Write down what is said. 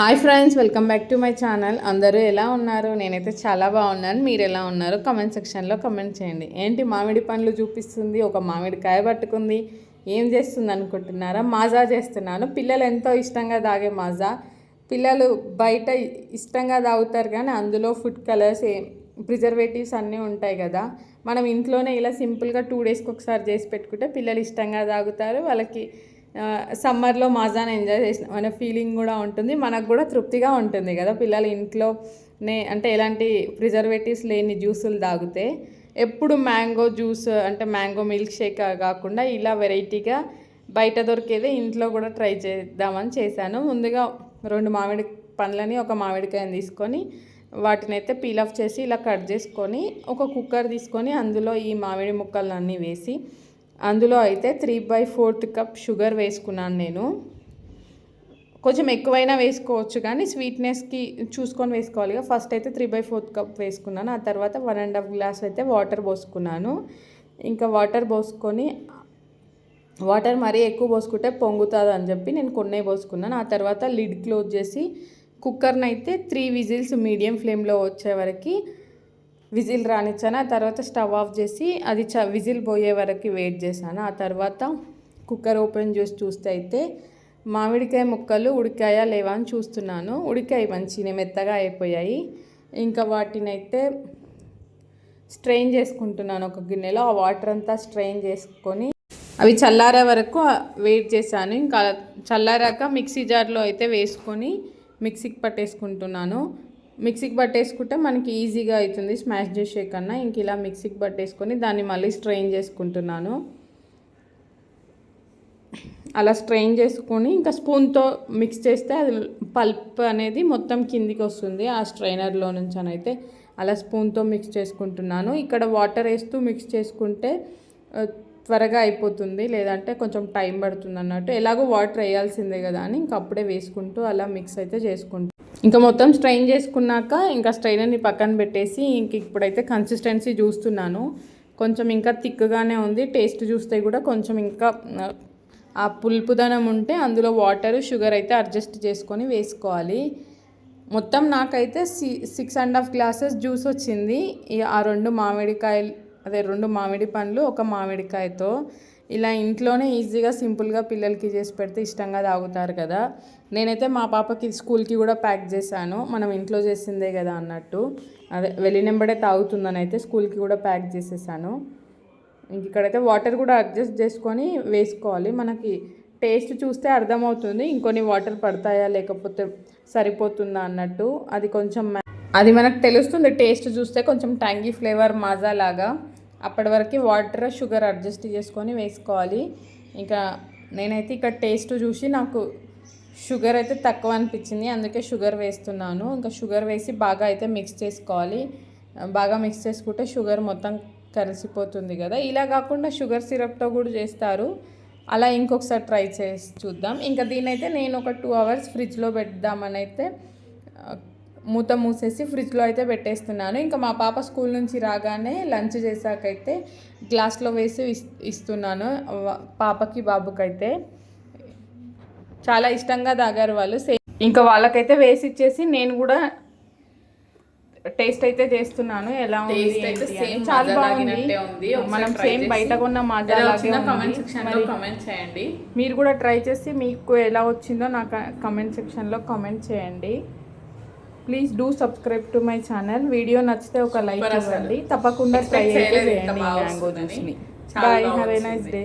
Hi friends, welcome back to my channel. అందరూ ఎలా ఉన్నారు? నేనైతే చాలా బాగున్నాను. మీరు ఎలా ఉన్నారు? కమెంట్ సెక్షన్లో కమెంట్ చేయండి. ఏంటి మామిడి పండ్లు చూపిస్తుంది, ఒక మామిడికాయ పట్టుకుంది, ఏం చేస్తుంది అనుకుంటున్నారా? మాజా చేస్తున్నాను. పిల్లలు ఎంతో ఇష్టంగా తాగే మాజా. పిల్లలు బయట ఇష్టంగా తాగుతారు, కానీ అందులో ఫుడ్ కలర్స్ ప్రిజర్వేటివ్స్ అన్నీ ఉంటాయి కదా. మనం ఇంట్లోనే ఇలా సింపుల్గా 2 డేస్కి ఒకసారి చేసి పెట్టుకుంటే పిల్లలు ఇష్టంగా తాగుతారు. వాళ్ళకి సమ్మర్లో మాజాని ఎంజాయ్ చేసిన అనే ఫీలింగ్ కూడా ఉంటుంది, మనకు కూడా తృప్తిగా ఉంటుంది కదా. పిల్లలు ఇంట్లోనే అంటే ఎలాంటి ప్రిజర్వేటివ్స్ లేని జ్యూసులు తాగితే. ఎప్పుడు మ్యాంగో జ్యూస్ అంటే మ్యాంగో మిల్క్ షేక్ కాకుండా ఇలా వెరైటీగా బయట దొరికేదే ఇంట్లో కూడా ట్రై చేద్దామని చేశాను. ముందుగా 2 మామిడి పండ్లని, ఒక మామిడికాయని తీసుకొని వాటిని అయితే పీల్ ఆఫ్ చేసి ఇలా కట్ చేసుకొని ఒక కుక్కర్ తీసుకొని అందులో ఈ మామిడి ముక్కలన్నీ వేసి అందులో అయితే 3/4 కప్ షుగర్ వేసుకున్నాను. నేను కొంచెం ఎక్కువైనా వేసుకోవచ్చు, కానీ స్వీట్నెస్కి చూసుకొని వేసుకోవాలి. ఫస్ట్ అయితే 3/4 కప్ వేసుకున్నాను. ఆ తర్వాత 1.5 గ్లాస్ అయితే వాటర్ పోసుకున్నాను. ఇంకా వాటర్ పోసుకొని, వాటర్ మరీ ఎక్కువ పోసుకుంటే పొంగుతుంది అని చెప్పి నేను కొన్నే పోసుకున్నాను. ఆ తర్వాత లిడ్ క్లోజ్ చేసి కుక్కర్ని అయితే 3 విజిల్స్ మీడియం ఫ్లేమ్లో వచ్చే వరకు విజిల్ రానిచ్చాను. ఆ తర్వాత స్టవ్ ఆఫ్ చేసి అది విజిల్ పోయే వరకు వెయిట్ చేశాను. ఆ తర్వాత కుక్కర్ ఓపెన్ చేసి చూస్తే అయితే మామిడికాయ ముక్కలు ఉడికాయా లేవా అని చూస్తున్నాను. ఉడికాయి, మంచిగా మెత్తగా అయిపోయాయి. ఇంకా వాటిని అయితే స్ట్రెయిన్ చేసుకుంటున్నాను ఒక గిన్నెలో. ఆ వాటర్ అంతా స్ట్రెయిన్ చేసుకొని అవి చల్లారే వరకు వెయిట్ చేశాను. ఇంకా చల్లారాక మిక్సీ జార్లో అయితే వేసుకొని మిక్సీకి పట్టేసుకుంటున్నాను. మిక్సీకి పట్టేసుకుంటే మనకి ఈజీగా అవుతుంది స్మాష్ చేసే కన్నా. ఇంక ఇలా మిక్సీకి పట్టేసుకొని దాన్ని మళ్ళీ స్ట్రెయిన్ చేసుకుంటున్నాను. అలా స్ట్రెయిన్ చేసుకొని ఇంకా స్పూన్తో మిక్స్ చేస్తే అది పల్ప్ అనేది మొత్తం కిందికి వస్తుంది ఆ స్ట్రైనర్లో నుంచి అని అయితే అలా స్పూన్తో మిక్స్ చేసుకుంటున్నాను. ఇక్కడ వాటర్ వేస్తూ మిక్స్ చేసుకుంటే త్వరగా అయిపోతుంది, లేదంటే కొంచెం టైం పడుతుంది అన్నట్టు. ఎలాగో వాటర్ వేయాల్సిందే కదా అని ఇంక అప్పుడే వేసుకుంటూ అలా మిక్స్ అయితే చేసుకుంటాను. ఇంకా మొత్తం స్ట్రెయిన్ చేసుకున్నాక ఇంకా స్ట్రైనర్ని పక్కన పెట్టేసి ఇంక ఇప్పుడైతే కన్సిస్టెన్సీ చూస్తున్నాను. కొంచెం ఇంకా థిక్గానే ఉంది. టేస్ట్ చూస్తే కూడా కొంచెం ఇంకా ఆ పులుపుదనం ఉంటే అందులో వాటర్ షుగర్ అయితే అడ్జస్ట్ చేసుకొని వేసుకోవాలి. మొత్తం నాకైతే 6.5 గ్లాసెస్ జ్యూస్ వచ్చింది. ఆ 2 మామిడికాయలు, అదే 2 మామిడి పండ్లు, ఒక మామిడికాయతో. ఇలా ఇంట్లోనే ఈజీగా సింపుల్గా పిల్లలకి చేసి పెడితే ఇష్టంగా తాగుతారు కదా. నేనైతే మా పాపకి స్కూల్కి కూడా ప్యాక్ చేశాను, మనం ఇంట్లో చేసిందే కదా అన్నట్టు. అదే వెళ్ళినెంబడే తాగుతుందని అయితే స్కూల్కి కూడా ప్యాక్ చేసేసాను. ఇంక ఇక్కడైతే వాటర్ కూడా అడ్జస్ట్ చేసుకొని వేసుకోవాలి. మనకి టేస్ట్ చూస్తే అర్థమవుతుంది ఇంకొన్ని వాటర్ పడతాయా లేకపోతే సరిపోతుందా అన్నట్టు. అది మనకు తెలుస్తుంది టేస్ట్ చూస్తే. కొంచెం ట్యాంగీ ఫ్లేవర్ మాజా లాగా. అప్పటి వరకు వాటర్ షుగర్ అడ్జస్ట్ చేసుకొని వేసుకోవాలి. ఇంకా నేనైతే ఇక్కడ టేస్ట్ చూసి నాకు షుగర్ అయితే తక్కువ అనిపించింది, అందుకే షుగర్ వేస్తున్నాను. ఇంకా షుగర్ వేసి బాగా అయితే మిక్స్ చేసుకోవాలి. బాగా మిక్స్ చేసుకుంటే షుగర్ మొత్తం కలిసిపోతుంది కదా. ఇలా కాకుండా షుగర్ సిరప్తో కూడా చేస్తారు, అలా ఇంకొకసారి ట్రై చేసి చూద్దాం. ఇంకా దీనైతే నేను ఒక 2 అవర్స్ ఫ్రిడ్జ్లో పెడదామని అయితే మూత మూసేసి ఫ్రిడ్జ్లో అయితే పెట్టేస్తున్నాను. ఇంకా మా పాప స్కూల్ నుంచి రాగానే లంచ్ చేశాకైతే గ్లాస్లో వేసి ఇస్తున్నాను. పాపకి బాబుకైతే చాలా ఇష్టంగా తాగారు వాళ్ళు. ఇంకా వాళ్ళకైతే వేసి ఇచ్చేసి నేను కూడా టేస్ట్ అయితే చేస్తున్నాను. ఎలా ఉంది? చాలా బాగుంది. మనం సేమ్ బయట కొన్న మాజా కమెంట్ సెక్షన్లో కమెంట్ చేయండి. మీరు కూడా ట్రై చేసి మీకు ఎలా వచ్చిందో నాకు కమెంట్ సెక్షన్లో కమెంట్ చేయండి. Please do subscribe to my channel. Video నచ్చితే ఒక లైక్ ఇవ్వండి. తప్పకుండా ట్రై చేయండి మ్యాంగో జ్యూస్ని. Bye, have a nice day.